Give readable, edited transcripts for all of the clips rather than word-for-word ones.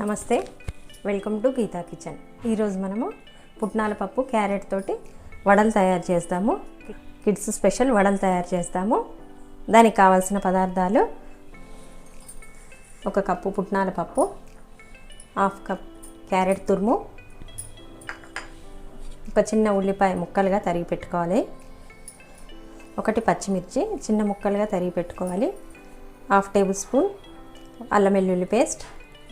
నమస్తే, welcome to Gita kitchen. ఈరోజు మనము పుట్నాల పప్పు క్యారెట్ తోటి వడలు తయారు చేస్తాము. కిడ్స్ స్పెషల్ వడలు తయారు చేస్తాము. దానికి కావాల్సిన పదార్థాలు: 1 కప్పు పుట్నాల పప్పు, 1/2 కప్ క్యారెట్ తురుము, ఒక చిన్న ఉల్లిపాయ ముక్కలుగా తరిగి పెట్టుకోవాలి, 1 పచ్చిమిర్చి చిన్న ముక్కలుగా తరిగి పెట్టుకోవాలి, 1/2 టేబుల్ స్పూన్ అల్లం వెల్లుల్లి పేస్ట్,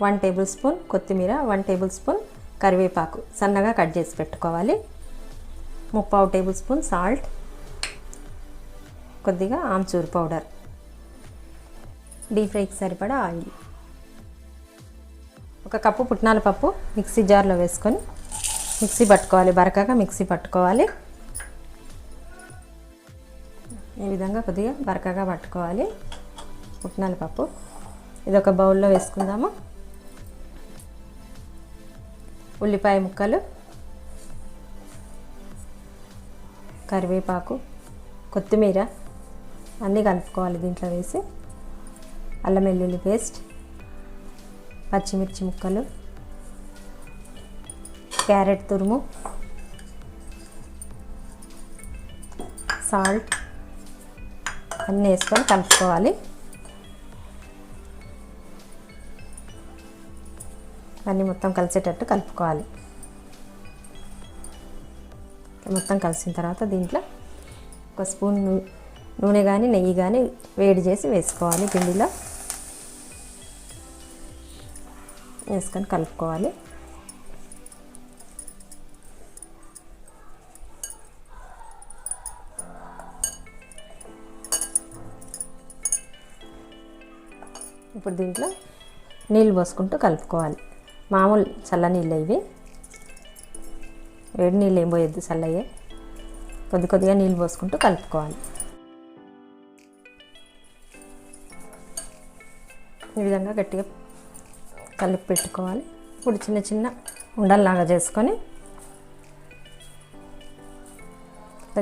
1 టేబుల్ స్పూన్ కొత్తిమీర, 1 టేబుల్ స్పూన్ కరివేపాకు సన్నగా కట్ చేసి పెట్టుకోవాలి, 3/4 టేబుల్ స్పూన్ సాల్ట్, కొద్దిగా ఆమ్చూర్ పౌడర్, డీప్ ఫ్రైకి సరిపడా ఆయిల్. 1 కప్పు పుట్నాల పప్పు మిక్సీ జార్లో వేసుకొని మిక్సీ పట్టుకోవాలి, బరకగా మిక్సీ పట్టుకోవాలి. ఈ విధంగా కొద్దిగా బరకగా పట్టుకోవాలి పుట్నాల పప్పు. ఇది ఒక బౌల్లో వేసుకుందాము. ఉల్లిపాయ ముక్కలు, కరివేపాకు, కొత్తిమీర అన్నీ కలుపుకోవాలి దీంట్లో వేసి. అల్లం వెల్లుల్లి పేస్ట్, పచ్చిమిర్చి ముక్కలు, క్యారెట్ తురుము, సాల్ట్ అన్నీ వేసుకొని కలుపుకోవాలి. అన్నీ మొత్తం కలిసేటట్టు కలుపుకోవాలి. మొత్తం కలిసిన తర్వాత దీంట్లో 1 స్పూన్ నూనె కానీ నెయ్యి కానీ వేడి చేసి వేసుకోవాలి. పిండిలో వేసుకొని కలుపుకోవాలి. ఇప్పుడు దీంట్లో నీళ్ళు పోసుకుంటూ కలుపుకోవాలి. మామూలు చల్ల నీళ్ళు ఇవి, వేడి నీళ్ళు ఏం పోయొద్దు, చల్లయ్యే. కొద్దిగా నీళ్ళు పోసుకుంటూ కలుపుకోవాలి. ఈ విధంగా గట్టిగా కలిపి పెట్టుకోవాలి. ఇప్పుడు చిన్న చిన్న ఉండల్లాగా చేసుకొని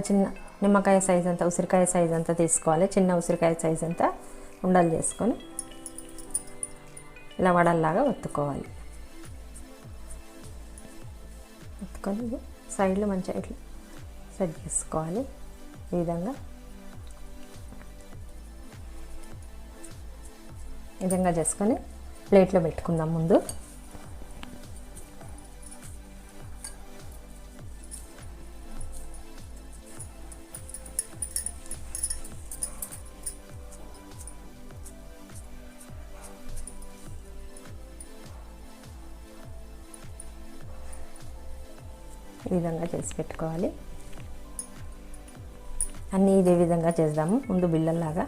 చిన్న నిమ్మకాయ సైజ్ అంతా, ఉసిరికాయ సైజ్ అంతా తీసుకోవాలి. చిన్న ఉసిరికాయ సైజ్ అంతా ఉండలు చేసుకొని ఇలా వడల్లాగా ఒత్తుకోవాలి. ఒత్తుకొని సైడ్లో మంచిగా ఇట్లా సెట్ చేసుకోవాలి. ఈ విధంగా చేసుకొని ప్లేట్లో పెట్టుకుందాం. ముందు ఈ విధంగా చేసి పెట్టుకోవాలి. అన్నీ ఇదే విధంగా చేద్దాము. ముందు బిళ్ళల్లాగా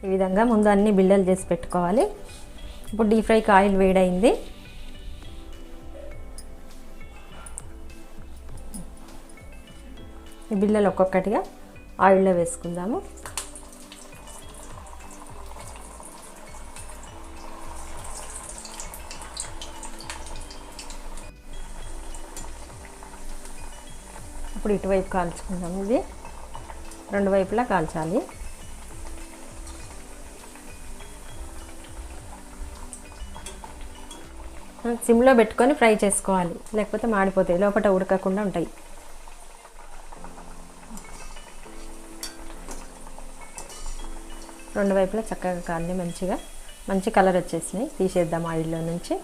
ఈ విధంగా ముందు అన్ని బిళ్ళలు చేసి పెట్టుకోవాలి. ఇప్పుడు డీప్ ఫ్రైకి ఆయిల్ వేడైంది. ఈ బిళ్ళలు ఒక్కొక్కటిగా ఆయిల్లో వేసుకుందాము. ఇప్పుడు ఇటువైపు కాల్చుకుందాము. ఇది 2 వైపులా కాల్చాలి. సిమ్లో పెట్టుకొని ఫ్రై చేసుకోవాలి, లేకపోతే మాడిపోతాయి, లోపల ఉడకకుండా ఉంటాయి. రెండు వైపులా చక్కగా కాలి మంచి కలర్ వచ్చేసినాయి. తీసేద్దాం ఆయిల్లో నుంచి.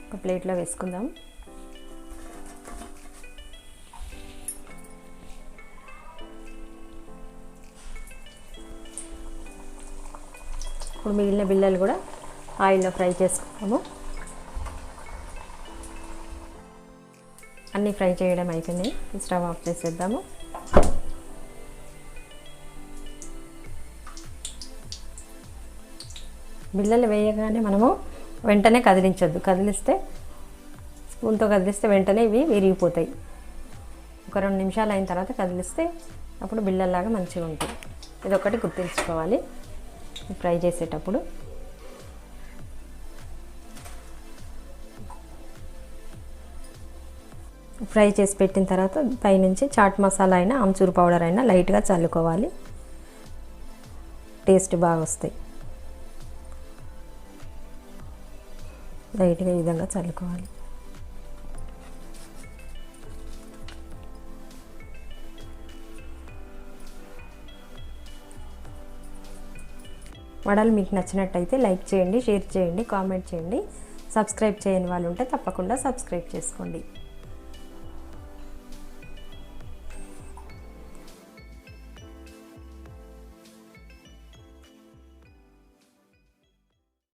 ఒక ప్లేట్లో వేసుకుందాం. ఇప్పుడు మిగిలిన బిళ్ళలు కూడా ఆయిల్లో ఫ్రై చేసుకుందాము. అన్నీ ఫ్రై చేయడం అయిపోయినాయి. స్టవ్ ఆఫ్ చేసేద్దాము. బిళ్ళలు వేయగానే మనము వెంటనే కదిలించొద్దు. స్పూన్తో కదిలిస్తే వెంటనే ఇవి విరిగిపోతాయి. ఒక 2 నిమిషాలు అయిన తర్వాత కదిలిస్తే అప్పుడు బిళ్ళల్లాగా మంచిగా ఉంటుంది. ఇది ఒకటి గుర్తుంచుకోవాలి ఫ్రై చేసేటప్పుడు. ఫ్రై చేసి పెట్టిన తర్వాత పైనుంచి చాట్ మసాలా అయినా ఆమ్చూర్ పౌడర్ అయినా లైట్గా చల్లుకోవాలి. టేస్ట్ బాగా వస్తాయి. లైట్గా ఈ విధంగా చల్లుకోవాలి. వడలు మీకు నచ్చినట్టయితే లైక్ చేయండి, షేర్ చేయండి, కామెంట్ చేయండి. సబ్స్క్రైబ్ చేయని వాళ్ళు ఉంటే తప్పకుండా సబ్స్క్రైబ్ చేసుకోండి.